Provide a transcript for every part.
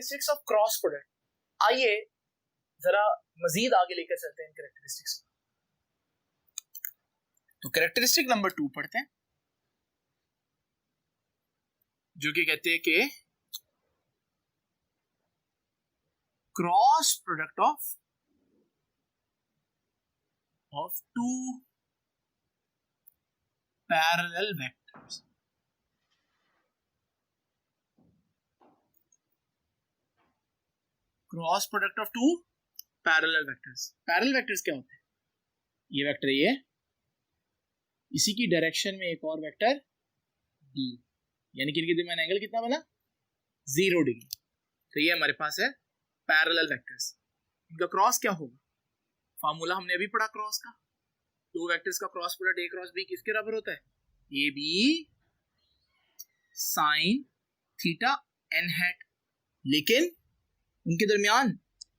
Characteristics of cross product. आइए जरा मजीद आगे लेकर चलते हैं कैरेक्टरिस्टिक्स। तो कैरेक्टरिस्टिक नंबर 2 पढ़ते हैं, जो कि कहते हैं कि cross product of two parallel vectors. Cross product of two parallel vectors. Parallel vectors क्या होते हैं? ये वेक्टर ये, इसी की डायरेक्शन में एक और वेक्टर डी, यानी कि इनके दरमियान एंगल कितना बना? 0 डिग्री। तो ये हमारे पास है पैरेलल वेक्टर्स। इनका क्रॉस क्या होगा? फार्मूला हमने अभी पढ़ा क्रॉस का। दो वेक्टर्स का cross product A cross B किसके बराबर होता है? A B sine theta N hat. लेकिन उनके दरमियान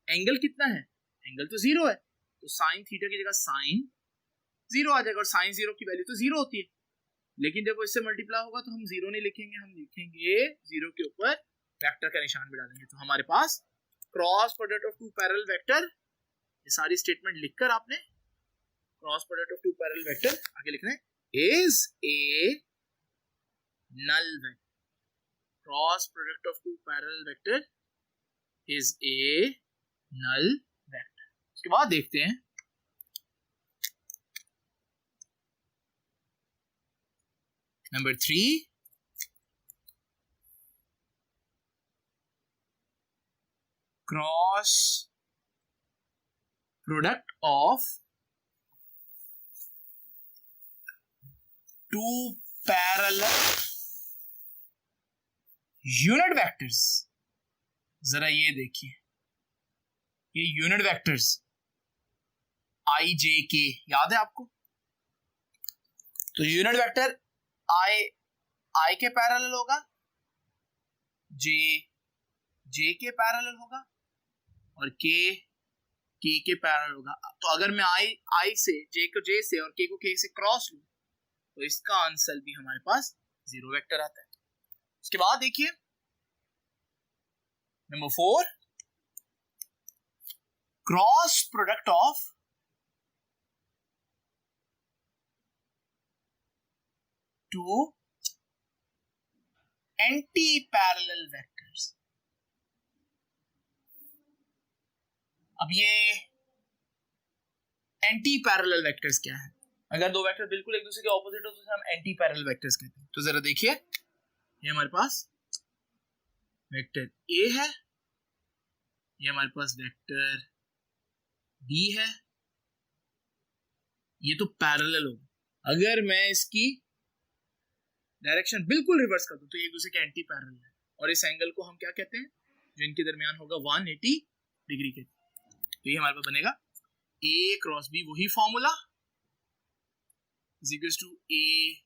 एंगल कितना है? एंगल तो 0 है, तो साइन थीटा की जगह साइन 0 आ जाएगा, और साइन 0 की वैल्यू तो 0 होती है। लेकिन जब वो इससे मल्टीप्लाई होगा तो हम 0 नहीं लिखेंगे, हम लिखेंगे 0 के ऊपर वेक्टर का निशान भी डालेंगे। तो हमारे पास cross product of two parallel vector, ये सारी स्टेटमेंट लिखकर आपने cross product of two parallel vector आगे लिखना है, is a null vector. Cross product of two parallel vector is a null vector. उसके बाद देखते हैं number 3, cross product of two parallel unit vectors. जरा ये देखिए, ये यूनिट वेक्टर्स आई जे के याद है आपको? तो यूनिट वेक्टर आई के पैरेलल होगा, जे के पैरेलल होगा, और के के पैरेलल होगा। तो अगर मैं आई से जे को जे से और के को के से क्रॉस लूं तो इसका आंसर भी हमारे पास 0 वेक्टर आता है। उसके बाद देखिए number 4, cross product of two anti parallel vectors. अब ये एंटी पैरेलल वेक्टर्स क्या है? अगर दो वेक्टर बिल्कुल एक दूसरे के ऑपोजिट हो तो हम एंटी पैरेलल वेक्टर्स कहते हैं। तो जरा देखिए, ये हमारे पास वेक्टर ए है, ये हमारे पास वेक्टर बी है, ये तो पैरेलल होगा। अगर मैं इसकी डायरेक्शन बिल्कुल रिवर्स कर दूं तो एक दूसरे के एंटी पैरेलल है, और इस एंगल को हम क्या कहते हैं? जो इनके दरमियान होगा 180 डिग्री के। तो ये हमारे पास बनेगा ए क्रॉस बी, वही formula, is equals to A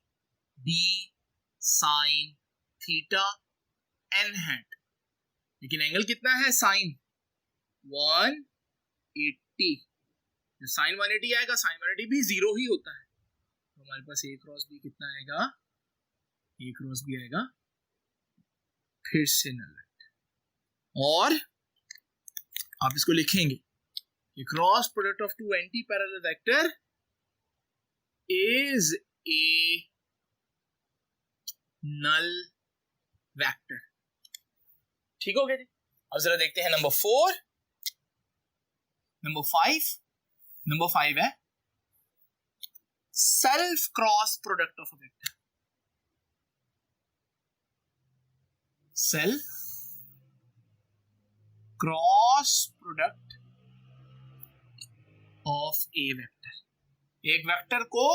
B sine theta N hat. लेकिन एंगल कितना है? साइन 180। जो साइन 180 आएगा, साइन 180 भी 0 ही होता है। तो हमारे पास ए क्रॉस बी कितना आएगा? ए क्रॉस बी आएगा फिर से नल वेक्टर। और आप इसको लिखेंगे, cross product of two anti parallel vector is a null vector. ठीक हो गया जी? अब जरा देखते हैं नंबर 4, नंबर 5। नंबर 5 है self cross product of a vector. Self cross product of A vector. एक वेक्टर को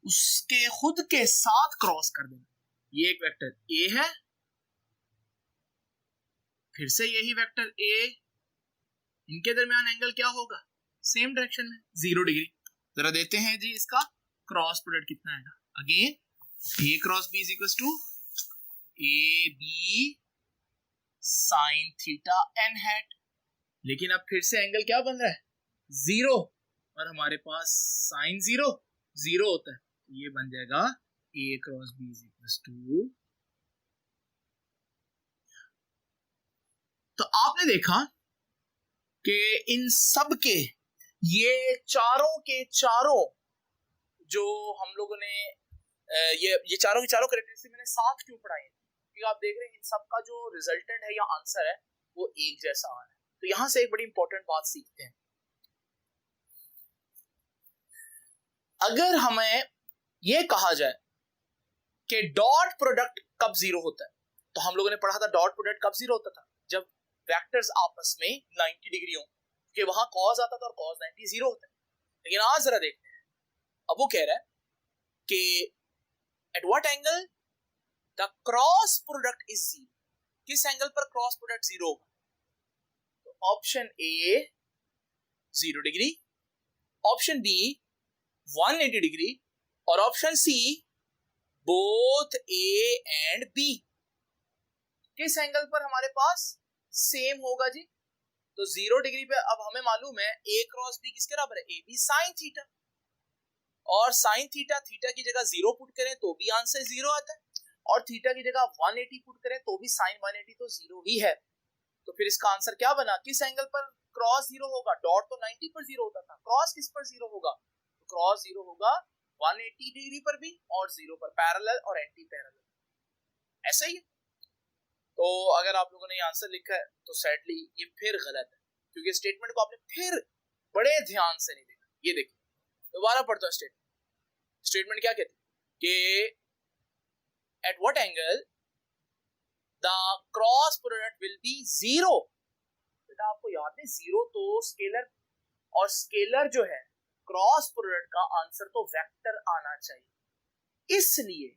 उसके खुद के साथ क्रॉस कर देना। ये एक वेक्टर ए है, फिर से यही वेक्टर ए, इनके दरमियान एंगल क्या होगा? सेम डायरेक्शन में 0 डिग्री। जरा देते हैं जी इसका क्रॉस प्रोडक्ट कितना आएगा। Again A cross B is equal to A B sine theta N hat. लेकिन अब फिर से एंगल क्या बन रहा है? 0, और हमारे पास साइन 0 होता है, तो ये बन जाएगा A cross B is equal to तो आपने देखा कि इन सब के ये चारों के चारों जो हम लोगों ने ये चारों के चारों कैरेक्टरिस्टिक मैंने साथ क्यों पढ़ाए हैं, क्योंकि आप देख रहे हैं इन सब का जो रिजल्टेंट है या आंसर है वो एक जैसा आ रहा है। तो यहां से एक बड़ी इंपॉर्टेंट बात सीखते हैं। अगर हमें यह कहा जाए कि डॉट प्रोडक्ट कब जीरो होता है, तो हम लोगों ने पढ़ा था डॉट प्रोडक्ट कब जीरो होता था, जब वेक्टर्स आपस में 90 डिग्री हो, कि वहां कॉस आता था और कॉस 90 जीरो होता है। लेकिन आज जरा देखते हैं, अब वो कह रहा है कि at what angle the cross product is zero, किस एंगल पर क्रॉस प्रोडक्ट जीरो होगा। तो option A 0 degree, option B 180 degree और option C both A and B. किस एंगल पर हमारे पास सेम होगा जी, तो 0 डिग्री पे अब हमें मालूम है ए क्रॉस बी किसके बराबर है, ए बी साइन थीटा, और साइन थीटा थीटा की जगह 0 पुट करें तो भी आंसर 0 आता है, और थीटा की जगह 180 पुट करें तो भी साइन 180 तो 0 ही है। तो फिर इसका आंसर क्या बना, किस एंगल पर क्रॉस 0 होगा, डॉट तो 90 पर 0 होता था, क्रॉस किस पर 0 होगा, तो क्रॉस 0 होगा 180 डिग्री पर भी और 0 पर, पैरेलल और एंटी पैरेलल, ऐसा ही है। तो अगर आप लोगों ने ये आंसर लिखा है तो सैडली ये फिर गलत है, क्योंकि स्टेटमेंट को आपने फिर बड़े ध्यान से नहीं देखा। ये देखिए दोबारा पढ़ता हूं स्टेटमेंट क्या कहती है कि at what angle the cross product will be 0। बेटा आपको याद है 0 तो स्केलर, और स्केलर जो है क्रॉस प्रोडक्ट का आंसर तो वेक्टर आना चाहिए, इसलिए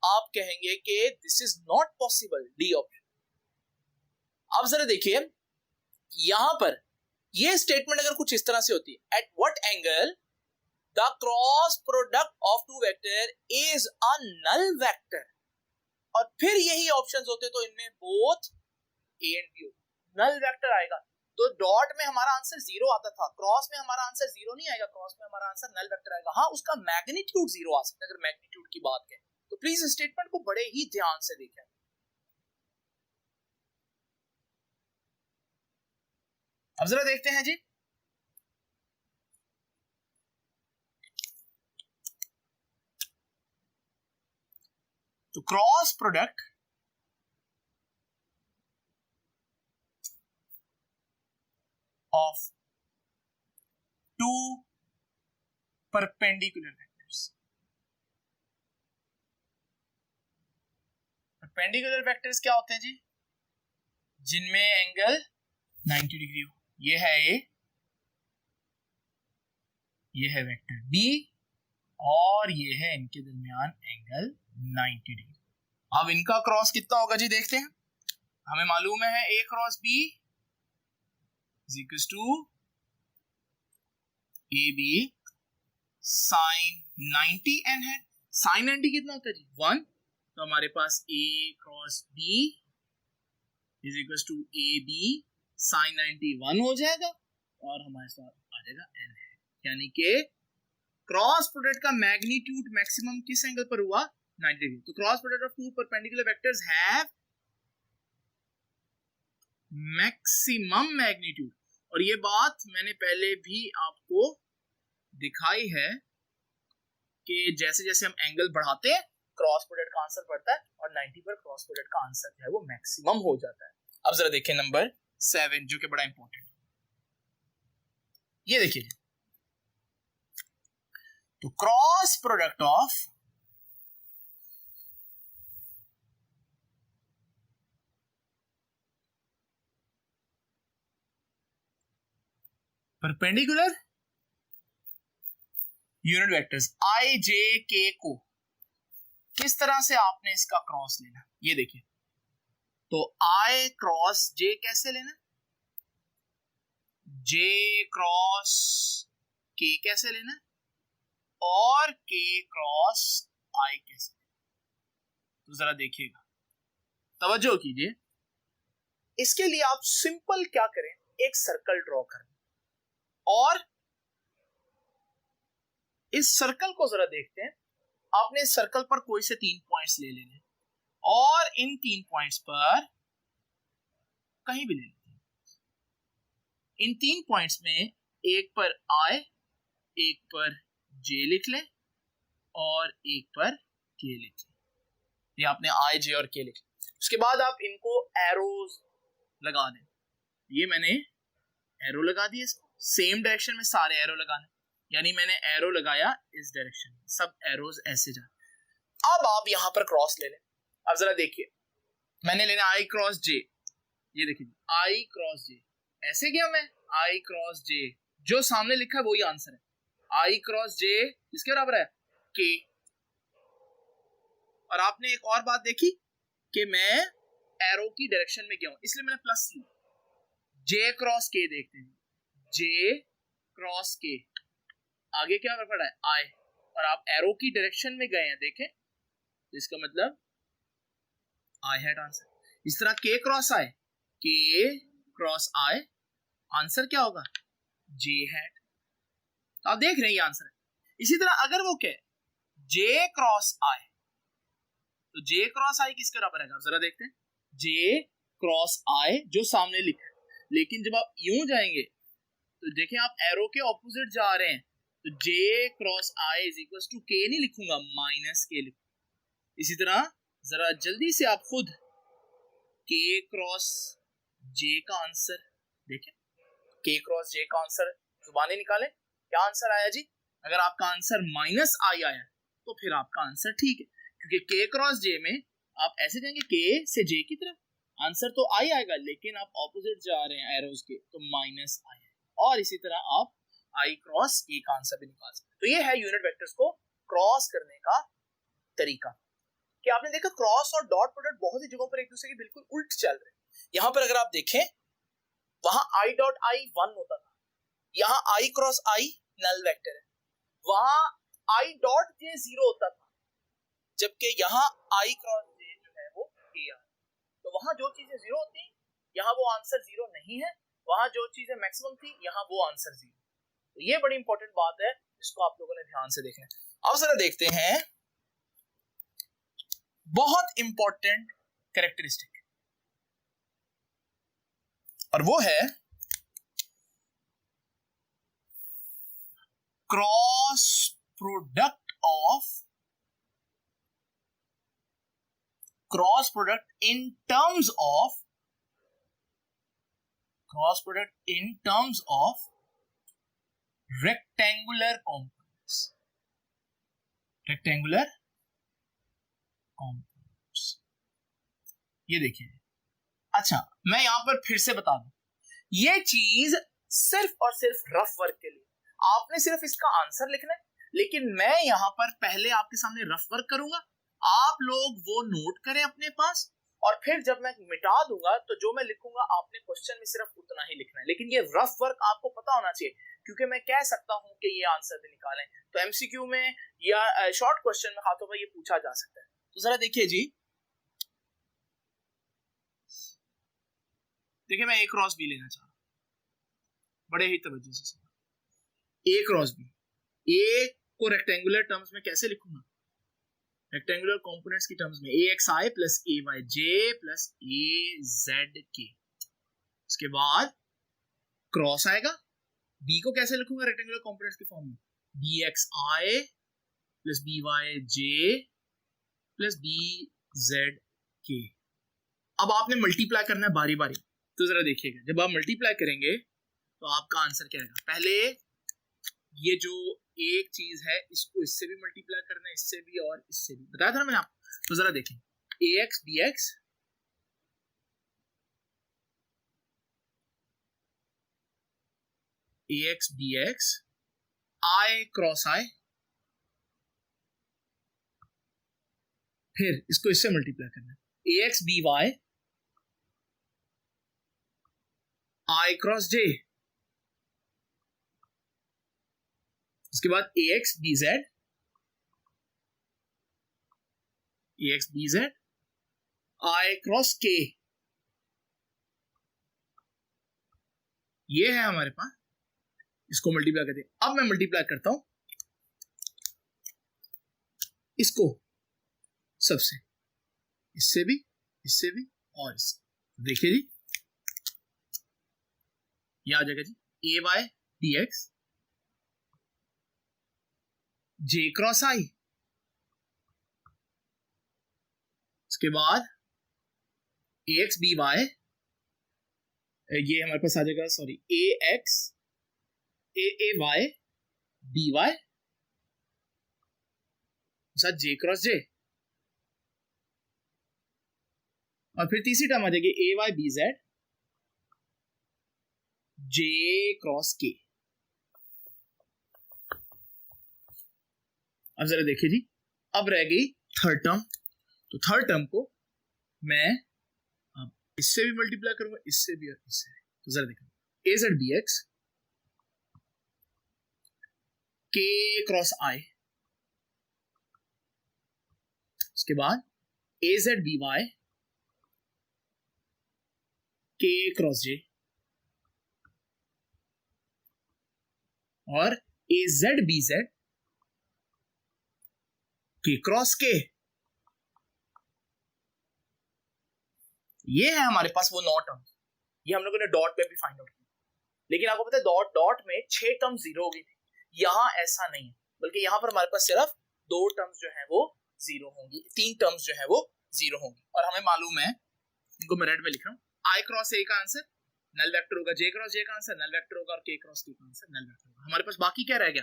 आप कहेंगे कि this is not possible, D option. अब जरा देखिए यहां पर ये स्टेटमेंट अगर कुछ इस तरह से होती है, at what angle the cross product of two vector is a null vector, और फिर यही ऑप्शंस होते तो इनमें both A and B, null vector आएगा। तो डॉट में हमारा आंसर 0 आता था, क्रॉस में हमारा आंसर 0 नहीं आएगा, क्रॉस में हमारा आंसर नल वेक्टर आएगा। हाँ उसका मैग्नीट्यूड 0 आ सकता है अगर मैग्नीट्यूड की बात करें, तो प्लीज स्टेटमेंट को बड़े ही ध्यान से देखें। अब जरा देखते हैं जी, तो cross product of two perpendicular vectors, perpendicular vectors क्या होते हैं जी, जिनमें एंगल 90 डिग्री हो। ये है ए, ये है वेक्टर बी, और ये है इनके दरमियान एंगल 90 डिग्री। अब इनका क्रॉस कितना होगा जी, देखते हैं। हमें मालूम है A cross B is equal to A B sine 90 N है। साइन 90 कितना होता है जी 1, तो हमारे पास A cross B is equal to A B sine 90 1 हो जाएगा, और हमारे साथ आ जाएगा एन है, यानी कि क्रॉस प्रोडक्ट का मैग्नीट्यूड मैक्सिमम किस एंगल पर हुआ, 90 डिग्री। तो cross product of two perpendicular vectors have maximum magnitude, और ये बात मैंने पहले भी आपको दिखाई है कि जैसे जैसे हम एंगल बढ़ाते हैं क्रॉस प्रोडक्ट का आंसर बढ़ता है, और 90 पर क्रॉस प्रोडक्ट का आंसर जो है वो मैक्सिमम हो जाता है। अब जरा देखें नंबर 7 जो कि बड़ा इंपॉर्टेंट, ये देखिए, तो cross product of perpendicular unit vectors I J K को किस तरह से आपने इसका क्रॉस लेना, ये देखिए। तो आई क्रॉस जे कैसे लेना, जे क्रॉस के कैसे लेना, और के क्रॉस आई कैसे लेना। तो जरा देखिएगा, तवज्जो कीजिए। इसके लिए आप सिंपल क्या करें, एक सर्कल ड्रॉ करें, और इस सर्कल को जरा देखते हैं। आपने इस सर्कल पर कोई से 3 पॉइंट्स ले लेने, और इन 3 पॉइंट्स पर कहीं भी ले लेते, इन 3 पॉइंट्स में एक पर I, एक पर J लिख लें और एक पर K लिख लें। ये आपने I, J और K लिख लें। उसके बाद आप इनको एरोज लगा दें। ये मैंने एरो लगा दिए, सेम डायरेक्शन में सारे एरो लगाने, यानी मैंने एरो लगाया इस डायरेक्शन में, सब एरोज ऐसे जा। अब आप यहां पर क्रॉस ले लें। अब जरा देखिए, मैंने लेना I क्रॉस J, ये देखिए I क्रॉस J, ऐसे गया मैं I क्रॉस J, जो सामने लिखा है वही आंसर है। I क्रॉस J इसके बराबर है K। और आपने एक और बात देखी कि मैं एरो की डायरेक्शन में गया हूं, इसलिए मैंने प्लस लिया। J क्रॉस K देखते हैं, J क्रॉस K, आगे क्या पड़ा है I, और आप एरो की डायरेक्शन में गए हैं, देखें, इसका मतलब I हैड आंसर। इस तरह K cross I, K cross I, answer क्या होगा J हैड। आप देख रहे हैं ये आंसर है। इसी तरह अगर वो क्या J क्रॉस I, तो J क्रॉस I किसके बराबर है, जरा देखते हैं। J क्रॉस I जो सामने लिखा है, लेकिन जब आप यूं जाएंगे तो देखें आप एरो के ऑपोजिट जा रहे हैं, तो J cross I is equal to K नहीं लिखूंगा, माइनस K लिखूंगा। इसी तरह जरा जल्दी से आप खुद K क्रॉस J का आंसर देखें, K क्रॉस J का आंसर जुबानी निकालें, क्या आंसर आया जी। अगर आपका आंसर माइनस I आया तो फिर आपका आंसर ठीक है, क्योंकि K क्रॉस J में आप ऐसे जाएंगे K से J की तरफ, आंसर तो I आएगा, लेकिन आप ऑपोजिट जा रहे हैं एरोज के, तो माइनस I है। और इसी तरह आप I क्रॉस A का आंसर भी निकाल सकते हैं। तो ये है यूनिट वेक्टर्स को क्रॉस करने का तरीका। कि आपने देखा क्रॉस और डॉट प्रोडक्ट बहुत ही जगहों पर एक दूसरे के बिल्कुल उल्ट चल रहे हैं। यहां पर अगर आप देखें, वहां I डॉट I 1 होता था, यहाँ I cross I null vector है, वहां I डॉट J 0 होता था, जबकि यहाँ I क्रॉस J जो है वो K है। तो वहां जो चीजें 0 होती हैं, यहाँ वो आंसर 0 नहीं है, वहां जो चीजें मैक्सिमम थी, यहाँ वो आंसर 0। तो ये बड़ी इंपॉर्टेंट बात है, इसको आप लोगों ने ध्यान से देखना है। अब जरा देखते हैं बहुत इंपॉर्टेंट कैरेक्टरिस्टिक, और वो है cross product in terms of rectangular components. ये देखिए, अच्छा मैं यहां पर फिर से बता दूं, ये चीज सिर्फ और सिर्फ रफ वर्क के लिए, आपने सिर्फ इसका आंसर लिखना है, लेकिन मैं यहां पर पहले आपके सामने रफ वर्क करूंगा, आप लोग वो नोट करें अपने पास, और फिर जब मैं मिटा दूंगा तो जो मैं लिखूंगा आपने क्वेश्चन में सिर्फ उतना ही लिखना है। लेकिन ये रफ वर्क आपको पता होना चाहिए, क्योंकि मैं कह सकता हूं कि ये आंसर भी निकालें, तो एमसीक्यू में या शॉर्ट क्वेश्चन में हाथों पर ये पूछा जा सकता है। तो जरा देखिए जी, देखिए मैं A क्रॉस B लेना चाह रहा हूं, बड़े ही तवज्जो से सुनो। A क्रॉस B, A को रेक्टेंगुलर टर्म्स में कैसे लिखूंगा, रेक्टेंगुलर कंपोनेंट्स की टर्म्स में AXI plus AYJ plus AZK। उसके बाद क्रॉस आएगा, B को कैसे लिखूंगा रेक्टेंगुलर कंपोनेंट्स की फॉर्म में, BXI plus BYJ plus BZK। अब आपने मल्टीप्लाई करना है बारी बारी, तो जरा देखिएगा, जब आप मल्टीप्लाई करेंगे तो आपका आंसर क्या आएगा। पहले ये जो एक चीज है, इसको इससे भी मल्टीप्लाई करना है, इससे भी और इससे भी, बताया था ना मैंने आपको। तो जरा देखें, AX BX AX BX I cross I, फिर इसको इससे मल्टीप्लाई करना है, AX BY I cross J, उसके बाद AX BZ I cross K। ये है हमारे पास, इसको मल्टीप्लाई करते हैं। अब मैं मल्टीप्लाई करता हूं इसको सबसे, इससे भी और इससे। देखिए जी, ये आ जाएगा जी ए Y D x J cross आई, उसके बाद ए एक्स बी वाई, ये हमारे पास आ जाएगा सॉरी ए एक्स ए वाई बी वाई साथ जे क्रॉस जे, और फिर तीसरी टर्म आ जाएगी ए Y B Z J cross के। अब जरा देखिए जी, अब रह गई थर्ड टर्म, तो थर्ड टर्म को मैं अब इससे भी मल्टीप्लाई करूंगा, इससे भी और इससे भी। तो जरा देखो ए Z B X K cross आई, उसके बाद ए जेड बी वाई के क्रॉस जे, और ए जेड बी जेड के क्रॉस के। ये है हमारे पास वो 9 टर्म, ये हम लोगों ने डॉट में भी फाइंड आउट किया, लेकिन आपको पता है डॉट डॉट में 6 टर्म जीरो हो गई थी, यहां ऐसा नहीं है, बल्कि यहां पर हमारे पास सिर्फ 2 टर्म्स जो है वो जीरो होंगी, 3 टर्म्स जो है वो जीरो होंगी। और हमें मालूम है, इनको मैं रेड में लिख रहा हूं, आई क्रॉस ए का आंसर नल वेक्टर होगा, जे क्रॉस जे का आंसर नल वेक्टर होगा, और के क्रॉस के का आंसर नल वेक्टर होगा। हमारे पास बाकी क्या रह गया,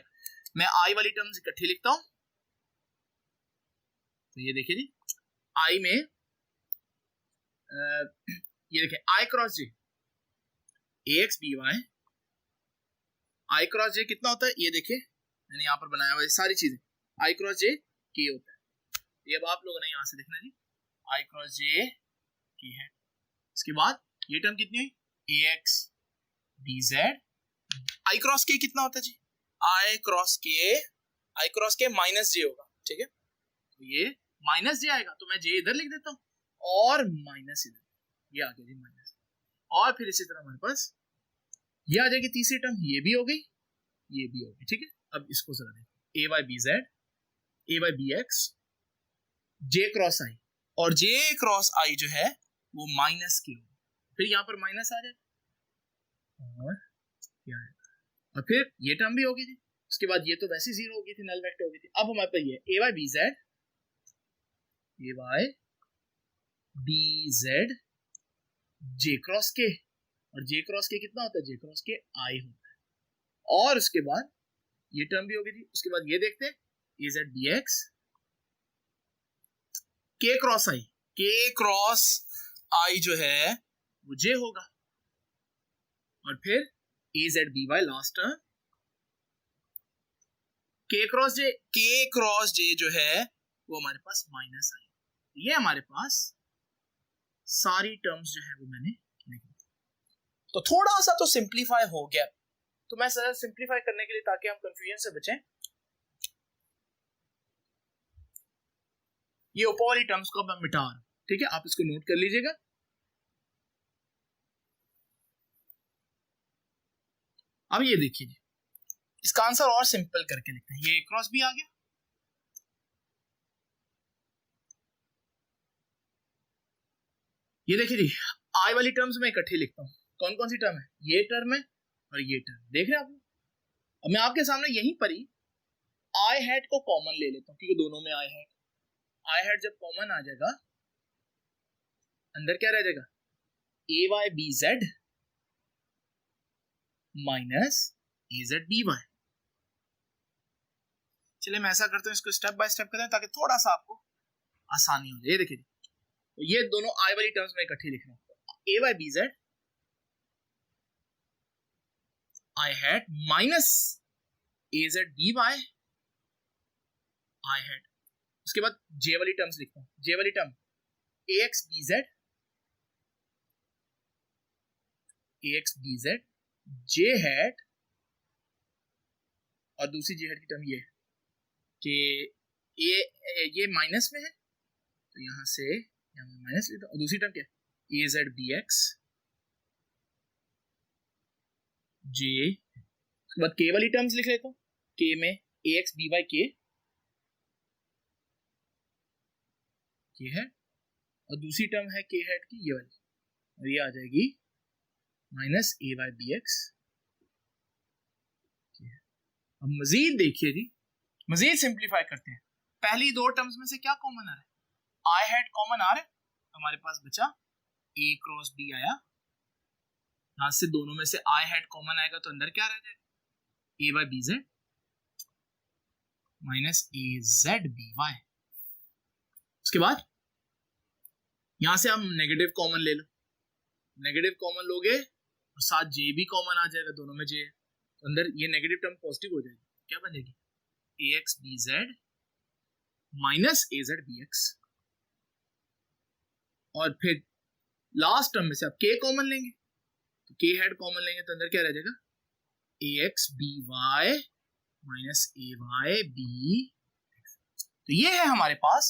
मैं आई वाली टर्म्स इकट्ठी लिखता हूं, तो ये देखिए जी आई में ये देखिए आई क्रॉस जे ए एक्स बी वाई, आई क्रॉस जे कितना होता है, ये देखिए मैंने यहाँ पर बनाया हुआ है सारी चीजें, आई क्रॉस जे के होता है, ये अब आप लोगों ने यहां से देखना जी, आई क्रॉस जे के है। इसके बाद ये टर्म कितनी हुई ए एक्स बी जेड, आई क्रॉस के कितना होता है जी, आई क्रॉस के माइनस जे होगा, ठीक है, तो ये माइनस जे आएगा, तो मैं जे इधर लिख देता हूँ और माइनस इधर, ये आ गया जी माइनस, और फिर इसी तरह हमारे पास ये आ जाएगी तीसरी टर्म, ये भी हो गई, ये भी हो गई, ठीक है। अब इसको जरा देखो A Y B Z A Y B X J cross I, और जे क्रॉस आई जो है वो माइनस की होगी, फिर यहाँ पर माइनस आ जाए और क्या है, और फिर ये टर्म भी होगी जी, उसके बाद ये तो वैसे ही जीरो हो गई थी, नल वेक्टर हो गई थी। अब हमारे पास ये A Y B Z A Y B Z J cross K, और जे क्रॉस के कितना होता है, जे क्रॉस के आई होता है, और उसके बाद ये टर्म भी होगी थी, उसके बाद ये देखते हैं A Z B X K cross I जो है वो जे होगा, और फिर A Z B Y last term K cross J जो है वो हमारे पास माइनस आई। ये हमारे पास सारी टर्म्स जो है वो मैंने लिखी, तो थोड़ा सा तो सिंप्लीफाई हो गया, तो मैं सर सिंप्लीफाई करने के लिए ताकि हम कंफ्यूजन से बचें, ये ऊपर वाली टर्म्स को मैं मिटा रहा हूं, ठीक है, आप इसको नोट कर लीजिएगा। अब ये देखिए इसका आंसर और सिंपल करके लिखते हैं, ये क्रॉस भी आ गया, ये देखिए जी आई वाली टर्म्स में इकट्ठी लिखता हूँ, कौन कौन सी टर्म है, ये टर्म है और ये टर्म, देख रहे हैं आप। अब मैं आपके सामने यहीं पर ही आई हैट को कॉमन ले लेता हूँ, क्योंकि दोनों में आई हैट जब कॉमन आ जाएगा अंदर क्या रह जाएगा, ए Y B Z minus A Z B Y. चलिए मैं ऐसा करता हूँ, इसको स्टेप बाय स्टेप करते हैं ताकि थोड़ा सा आपको आसानी हो जाए। ये देखिए तो ये दोनों आई वाली टर्म्स में इकट्ठी लिख रहा हूँ, A Y B Z I hat minus A Z B Y I hat, उसके बाद जे वाली टर्म्स लिखता हूँ, जे वाली term A X B Z J hat, और दूसरी जे हैट की टर्म ये है कि ये माइनस में है, तो यहां से यहां माइनस लेता हूं, और दूसरी टर्म क्या है ए जेड बी एक्स जे, उसके बाद के वाली टर्म्स लिख लेता हूं, के में ए एक्स बी वाई के है, और दूसरी टर्म है के हैट की ये वाली, और ये आ जाएगी माइनस ए वाई बी एक्स। अब मजीद देखिए जी, मजीद सिंप्लीफाई करते हैं। पहली दो टर्म्स में से क्या कॉमन आ रहा है? आई हैड कॉमन आ रहा है, हमारे पास बचा ए क्रॉस बी आया। यहां से दोनों में से आई हैड कॉमन आएगा तो अंदर क्या रह जाएगा? ए Y B Z minus A Z B Y. उसके बाद यहां से हम नेगेटिव कॉमन ले लो, नेगेटिव कॉमन लोगे और साथ जे भी कॉमन आ जाएगा, दोनों में जे है तो अंदर ये नेगेटिव टर्म पॉजिटिव हो जाएगी, क्या बनेगी? ए X B Z minus A Z B x. और फिर लास्ट टर्म में से आप के कॉमन लेंगे तो के हेड कॉमन लेंगे तो अंदर क्या रह जाएगा? ए एक्स बी वाई माइनस ए वाई बी। तो ये है हमारे पास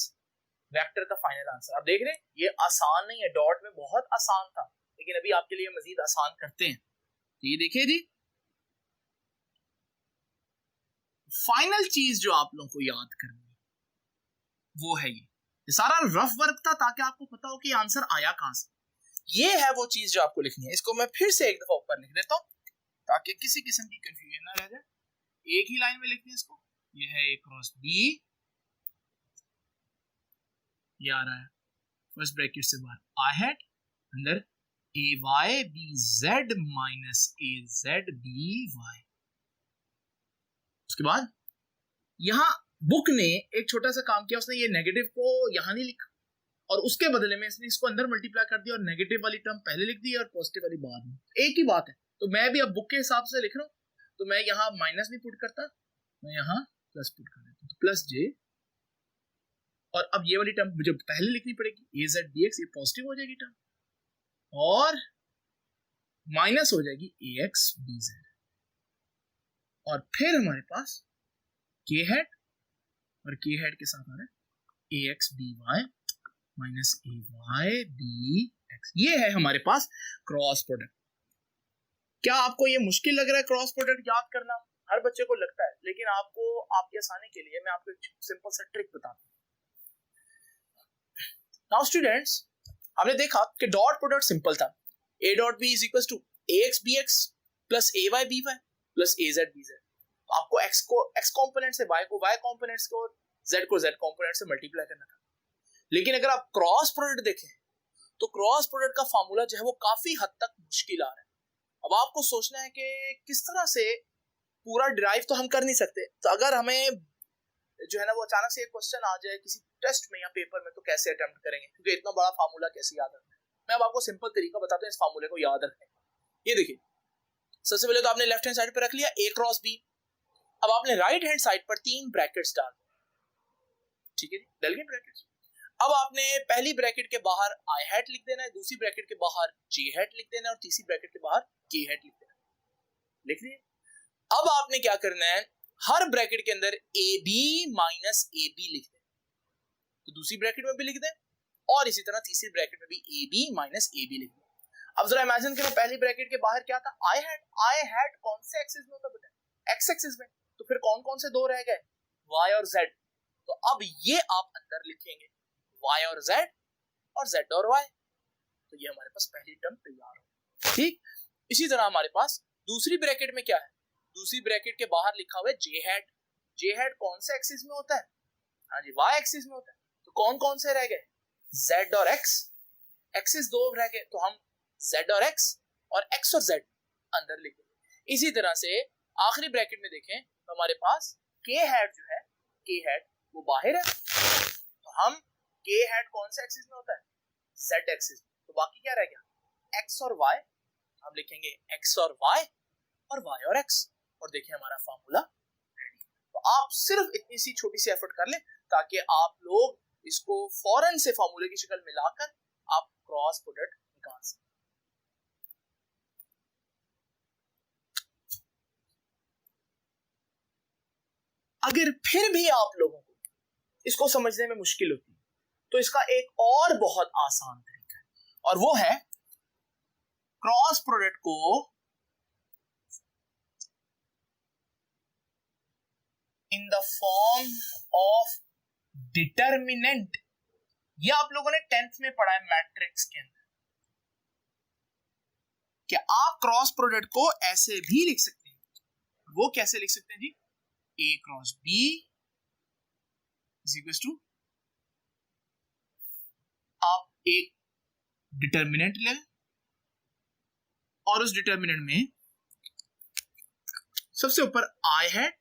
वेक्टर का फाइनल आंसर। आप देख रहे हैं ये आसान नहीं है, डॉट में बहुत आसान था, लेकिन अभी आपके लिए मजीद आसान करते हैं। तो ये देखिए जी, फाइनल चीज जो आप लोगों को याद करनी है वो है ये सारा रफ वर्क था ताकि आपको पता हो कि आंसर आया कहां से। ये है वो चीज जो आपको लिखनी है। इसको मैं फिर से एक दफा ऊपर लिख देता हूं ताकि किसी किस्म की कंफ्यूजन ना रह जाए। एक ही लाइन में लिखनी है इसको। ये है ए क्रॉस बी, ये आ रहा है फर्स्ट ब्रैकेट से बाहर आई हैड, अंदर ए Y B Z minus A Z B Y. उसके बाद यहां बुक ने एक छोटा सा काम किया, उसने ये नेगेटिव को यहां नहीं लिखा और उसके बदले में इसने इसको अंदर मल्टीप्लाई कर दिया और नेगेटिव वाली टर्म पहले लिख दी और पॉजिटिव वाली बाद में। एक ही बात है। तो मैं भी अब बुक के हिसाब से लिख रहा हूं, तो मैं यहाँ माइनस नहीं पुट करता, मैं यहाँ प्लस पुट कर देता हूं, तो प्लस जे। और अब ये वाली टर्म मुझे पहले लिखनी पड़ेगी, ए जेड बी एक्स, ये पॉजिटिव हो जाएगी टर्म और माइनस हो जाएगी ए एक्स बी जेड। और फिर हमारे पास के हेड और के हेड के साथ आ रहा है ए एक्स बी वाई माइनस ए वाई बी एक्स। ये है हमारे पास क्रॉस प्रोडक्ट। क्या आपको ये मुश्किल लग रहा है क्रॉस प्रोडक्ट याद करना? हर बच्चे को लगता है, लेकिन आपको आपकी आसानी के लिए मैं आपको एक सिंपल सा ट्रिक बताता हूं। नाउ स्टूडेंट्स, आपने देखा कि डॉट प्रोडक्ट सिंपल था, A dot B is equal to A X B X plus A Y B Y plus A Z B Z. आपको एक्स कंपोनेंट से वाई को, वाई कंपोनेंट्स को जेड कंपोनेंट से multiply करना था। लेकिन अगर आप क्रॉस प्रोडक्ट देखें तो क्रॉस प्रोडक्ट का फार्मूला जो है वो काफी हद तक मुश्किल आ रहा है। अब आपको सोचना है कि किस तरह से पूरा डिराइव तो हम कर नहीं सकते, तो अगर हमें जो है ना वो अचानक से एक क्वेश्चन आ जाए किसी टेस्ट में या पेपर में तो कैसे अटेम्प्ट करेंगे, क्योंकि इतना बड़ा फार्मूला कैसे याद रखना है। मैं अब आपको सिंपल तरीका बताता हूँ इस फार्मूले को याद रखने का। ये देखिए, सबसे पहले तो आपने लेफ्ट हैंड साइड पे रख लिया ए क्रॉस बी। अब आपने राइट हैंड साइड पर 3 ब्रैकेट्स डाल, ठीक है, डल गए ब्रैकेट्स। अब आपने पहली ब्रैकेट के बाहर आई हैट लिख देना है, दूसरी ब्रैकेट के बाहर जे हैट लिख देना है और तीसरी ब्रैकेट के बाहर के हैट लिख देना है। लिख लिए? अब आपने क्या करना है, हर ब्रैकेट के अंदर A B minus A B लिख दें, तो दूसरी ब्रैकेट में भी लिख दें और इसी तरह तीसरी ब्रैकेट में भी A B minus A B लिख दें। अब जरा इमेजिन करें पहली ब्रैकेट के बाहर क्या था? आई हैट कौन से एक्सिस में होता बेटा? एक्स एक्सिस में। तो फिर कौन कौन से दो रह गए? वाई और जेड। तो अब ये आप अंदर लिखेंगे y और z और z और y। तो ये हमारे पास पहली टर्म तैयार हो। ठीक, इसी तरह हमारे पास दूसरी ब्रैकेट में क्या है? दूसरी ब्रैकेट के बाहर लिखा हुआ है j हैट। j हैट कौन से एक्सिस में होता है? हाँ जी, y एक्सिस में होता है। तो कौन कौन से रह गए? z और x। एक्सिस दो रह गए, तो हम z और x और z अंदर लिख देंगे। इसी तरह से आखिरी ब्रैकेट में देखें तो हमारे पास k हैट जो है, k हैट वो बाहर है, तो हम के हेड कौन से एक्सिस में होता है? z axis. तो बाकी क्या रह गया? x और y। हम लिखेंगे x और y और y और x और देखिए हमारा फार्मूला रेडी। तो आप सिर्फ इतनी सी छोटी सी एफर्ट कर लें ताकि आप लोग इसको फौरन से फार्मूले की शक्ल मिलाकर आप क्रॉस प्रोडक्ट निकाल सकें। अगर फिर भी आप लोगों को इसको समझने में मुश्किल होती है तो इसका एक और बहुत आसान तरीका है और वो है क्रॉस प्रोडक्ट को in the form of determinant. ये आप लोगों ने 10th में पढ़ा है मैट्रिक्स के अंदर। कि आप क्रॉस प्रोडक्ट को ऐसे भी लिख सकते हैं। वो कैसे लिख सकते हैं जी? A cross B is equal to, आप एक डिटर्मिनेंट लें और उस डिटर्मिनेंट में सबसे ऊपर I हैट,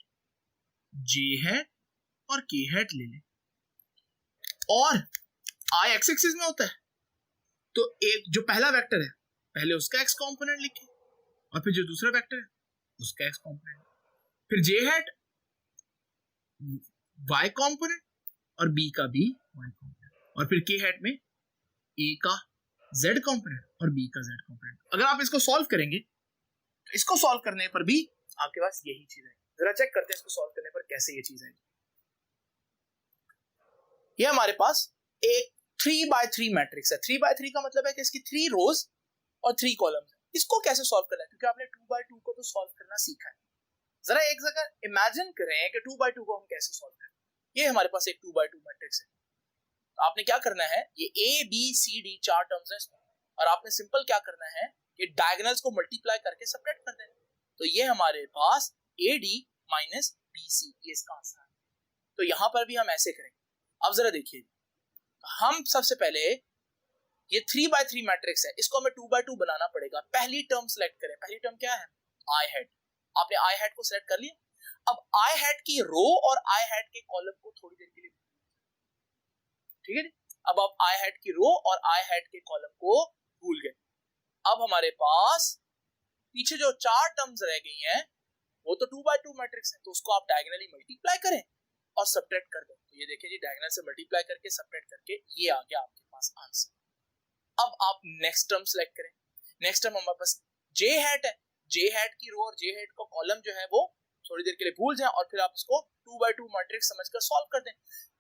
J हैट और K हैट ले लें, और I एक्स एक्सिस में होता है तो एक जो पहला वेक्टर है पहले उसका एक्स कंपोनेंट लिखें और फिर जो दूसरा वेक्टर है उसका एक्स कंपोनेंट, फिर J हैट Y कंपोनेंट और B का भी Y कंपोनेंट, और फिर K हैट में A का Z कंपोनेंट और B का Z कंपोनेंट। अगर आप इसको सॉल्व करेंगे, इसको सॉल्व करने पर भी आपके पास यही चीज है। जरा चेक करते हैं इसको सॉल्व करने पर कैसे ये चीज है। ये हमारे पास एक 3x3 मैट्रिक्स है। 3x3 का मतलब है कि इसकी 3 रोज और 3 कॉलम्स है। इसको कैसे सॉल्व करना है, क्योंकि आपने 2x2 को तो सॉल्व करना सीखा है। जरा एक जगह इमेजिन करें कि 2x2 को हम कैसे सॉल्व करें। ये हमारे पास एक 2x2 मैट्रिक्स है। तो आपने क्या करना है, ये A B C D 4 terms हैं और आपने सिंपल क्या करना है, ये डायगोनल्स को मल्टीप्लाई करके सबट्रैक्ट कर देना। तो ये हमारे पास AD माइनस BC, ये इसका आंसर है। तो यहां पर भी हम ऐसे करेंगे। अब जरा देखिए, हम सबसे पहले ये 3x3 मैट्रिक्स है, इसको हमें 2x2 बनाना पड़ेगा। पहली टर्म सेलेक्ट करें। पहली टर्म क्या है? I hat. आपने I हैट को सेलेक्ट कर लिया। अब I हैट की रो और I हैट के कॉलम को थोड़ी देर के लिए, ठीक है जी। अब आप I हैट की रो और I हैट के कॉलम को भूल गए। अब हमारे पास पीछे जो 4 टर्म्स रह गई हैं वो तो 2x2 मैट्रिक्स है, तो उसको आप डायगोनली मल्टीप्लाई करें और सबट्रैक्ट कर दें। तो ये देखिए जी, डायगोनल से मल्टीप्लाई करके सबट्रैक्ट करके ये आ गया आपके पास आंसर। अब आप नेक्स्ट टर्म सेलेक्ट करें। नेक्स्ट टर्म हमारे पास J हैट है। J हैट की रो और J हैट का कॉलम जो है वो थोड़ी देर के लिए भूल जाएं और फिर आप इसको 2x2 मैट्रिक्स समझकर सॉल्व कर दें।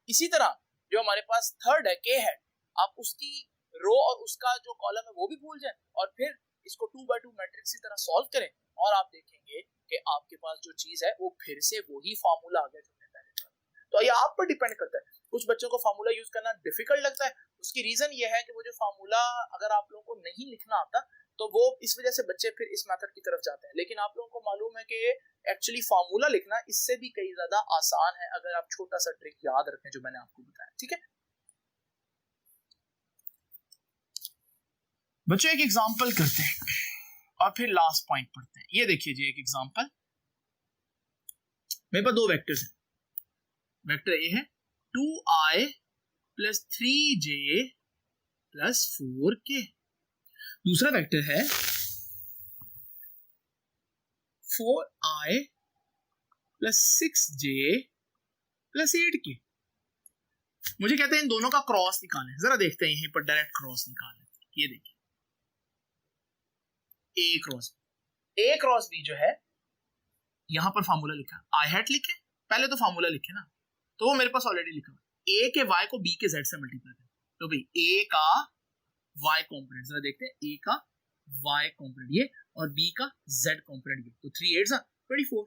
इसी तरह जो हमारे पास थर्ड है K हैट, आप उसकी रो और उसका जो कॉलम है वो भी भूल जाएं और फिर इसको 2x2 मैट्रिक्स की तरह सॉल्व करें और आप देखेंगे कि आपके पास जो चीज है वो फिर से वही फार्मूला आ गया जो हमने पहले था। तो ये आप पर डिपेंड करता है। कुछ बच्चों को फार्मूला यूज करना डिफिकल्ट लगता है। उसकी रीजन ये है कि वो जो फार्मूला अगर आप लोगों को नहीं लिखना आता तो वो इस वजह से बच्चे फिर इस मेथड की तरफ जाते हैं। लेकिन आप लोगों को मालूम है कि एक्चुअली फार्मूला लिखना इससे भी कई ज्यादा आसान है अगर आप छोटा सा ट्रिक याद रखें जो मैंने आपको बताया। ठीक है बच्चों, एक एग्जांपल करते हैं और फिर लास्ट पॉइंट पढ़ते हैं। ये देखिए जी, एक एग्जांपल। मेरे पास दो वेक्टर्स हैं। वेक्टर ए है 2i plus 3j plus 4k। दूसरा वेक्टर है 4i plus 6j plus 8k। मुझे कहते हैं इन दोनों का क्रॉस निकालें। जरा देखते हैं यहीं पर डायरेक्ट क्रॉस निकालें। ये देखिए a क्रॉस b जो है, यहां पर फॉर्मूला लिखा आई हैट लिखे, पहले तो फॉर्मूला लिखे ना, तो वो मेरे पास ऑलरेडी लिखा हुआ। a के y को b के z से मल्टीप्लाई करें। तो भाई a का y कंपोनेंट जरा देखते हैं, a का y कंपोनेंट ये और b का z कंपोनेंट ये, तो 3 8 24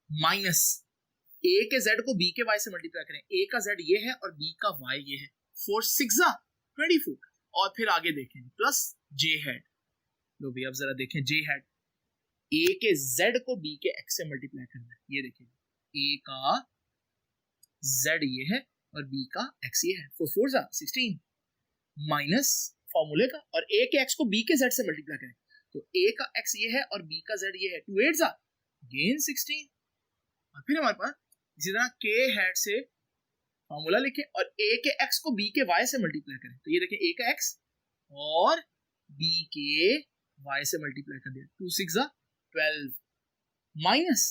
माइनस a के z को b के y से मल्टीप्लाई करें। a का z ये है और b का y ये है, 4 6 24 और फिर आगे देखें प्लस j हैट। लो भाई अब जरा देखें j हैट, a के z को b के x से मल्टीप्लाई करना है। ये देखिए a का z ये है और b का x ये है, 4 4 16 माइनस फॉर्मूले का, और a के x को b के z से मल्टीप्लाई करें तो a का x ये है और b का z ये है, 2 8 अगेन 16। और फिर हमारे पास इसी तरह k हैट से फॉर्मूला लिखें और a के x को b के y से मल्टीप्लाई करें। तो ये देखें a का x और b के y से मल्टीप्लाई कर दिया, 2 6 12 माइनस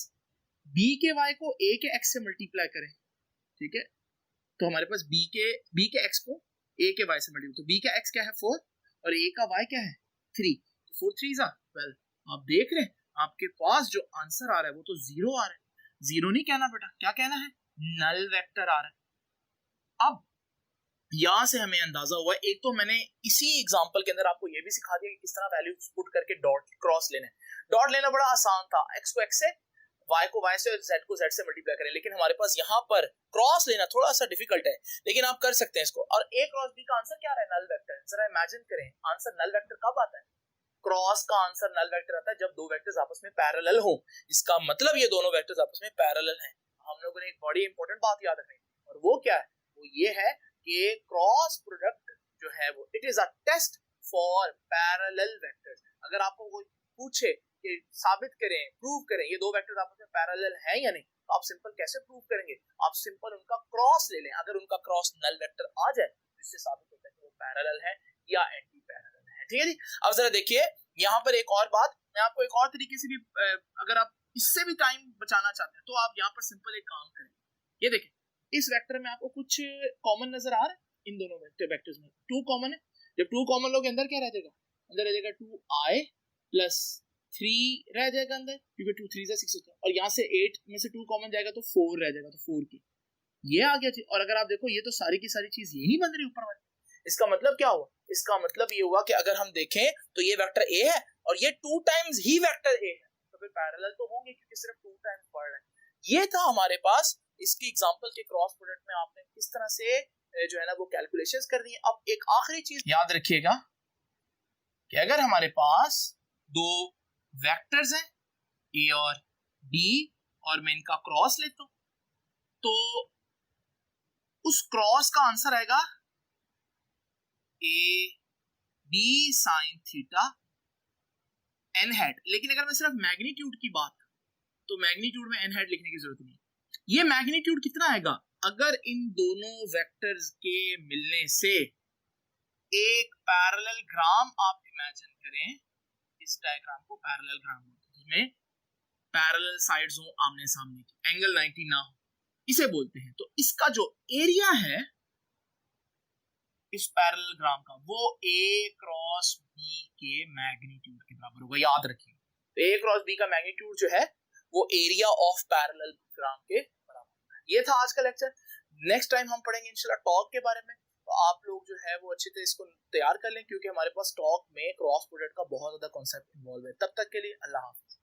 b के y को a के x से मल्टीप्लाई करें। ठीक है, तो हमारे पास b के x को a के y से मल्टीप्लाई, तो b का x क्या है 4 और a का y क्या है 3, तो 4 3 12। आप देख रहे हैं आपके पास जो आंसर आ रहा है वो तो 0 आ रहा है। 0 नहीं कहना बेटा, क्या कहना है, नल वेक्टर आ रहा है। अब यहां से हमें अंदाजा हुआ, एक तो मैंने इसी एग्जांपल के अंदर आपको ये भी सिखा दिया कि किस तरह वैल्यूज पुट करके डॉट क्रॉस लेना है। डॉट लेना बड़ा आसान था, x को x से, y को y से और z को z से मल्टीप्लाई करें। लेकिन हमारे पास यहाँ पर क्रॉस लेना थोड़ा सा डिफिकल्ट है, लेकिन आप कर सकते हैं इसको। और a क्रॉस b का आंसर क्या रहा है, नल वेक्टर। जरा इमेजिन करें आंसर नल वेक्टर कब आता है, क्रॉस का आंसर नल वेक्टर आता है जब दो वेक्टर्स आपस में पैरेलल हो। इसका मतलब ये दोनों वेक्टर्स आपस में पैरेलल हैं। हम लोगों ने एक बड़ी इंपॉर्टेंट बात याद रखनी और वो क्या है, वो ये है कि क्रॉस प्रोडक्ट जो है वो it is a test for parallel vectors. अगर आपको कोई पूछे कि साबित करें, प्रूव करें ये दो वेक्टर्स आपस में पैरेलल हैं या नहीं, तो आप सिंपल कैसे प्रूव करेंगे? आप सिंपल उनका क्रॉस ले लें। अगर उनका क्रॉस नल वेक्टर आ जाए तो इससे साबित होता है कि वो पैरेलल है या एंटी पैरेलल है। ठीक है जी। अब जरा देखिए यहाँ पर एक और बात, मैं आपको एक और तरीके से भी, अगर आप इससे भी टाइम बचाना चाहते हैं तो आप यहाँ पर सिंपल एक काम करें। ये देखें, इस वेक्टर में आपको कुछ कॉमन नजर आ रहा है? इन दोनों वेक्टर्स में 2 कॉमन है। जब 2 कॉमन लोगे अंदर क्या रह जाएगा? अंदर रह जाएगा 2i प्लस 3 रह जाएगा अंदर, क्योंकि 2 3 से 6 होता है, और यहाँ से 8 में से 2 कॉमन जाएगा तो 4 रह जाएगा, तो 4 की ये आ गया थी। और अगर आप देखो ये तो सारी की सारी चीज यही बन रही ऊपर वाली। इसका मतलब क्या हुआ? इसका मतलब ये हुआ कि अगर हम देखें तो ये वेक्टर a है और ये 2 टाइम्स ही वेक्टर a है, तो फिर पैरेलल तो होंगे क्योंकि सिर्फ 2 टाइम्स पढ़ रहे हैं। ये था हमारे पास इसकी एग्जांपल के क्रॉस प्रोडक्ट में आपने किस तरह से जो है ना वो कैलकुलेशंस कर दी है। अब एक आखिरी चीज याद रखिएगा कि अगर हमारे पास दो वेक्टर्स हैं a और b और मैं इनका क्रॉस लेता हूं तो उस क्रॉस का आंसर आएगा a b sin theta n hat. लेकिन अगर मैं सिर्फ मैग्नीट्यूड की बात तो मैग्नीट्यूड में n हैट लिखने की जरूरत नहीं। ये मैग्नीट्यूड कितना आएगा? अगर इन दोनों वेक्टर्स के मिलने से एक पैरेलल ग्राम आप इमेजिन करें, इस डायग्राम को पैरेलल ग्राम जिसमें पैरेलल साइड्स हो आमने सामने की, एंगल 90 ना हो, इसे बोलते हैं। तो इसका जो एरिया है इस पैरेलल ग्राम का वो a क्रॉस b के मैग्नीट्यूड के बराबर होगा। याद रखिए, तो a क्रॉस b का मैग्नीट्यूड जो है वो एरिया ऑफ पैरेलल ग्राम के बराबर है। ये था आज का लेक्चर। नेक्स्ट टाइम हम पढ़ेंगे इंशाल्लाह टॉर्क के बारे में। तो आप लोग जो है वो अच्छे से इसको तैयार कर लें क्योंकि हमारे पास टॉर्क में क्रॉस प्रोडक्ट का बहुत ज्यादा कॉन्सेप्ट इन्वॉल्व है। तब तक के लिए अल्लाह हाफिज।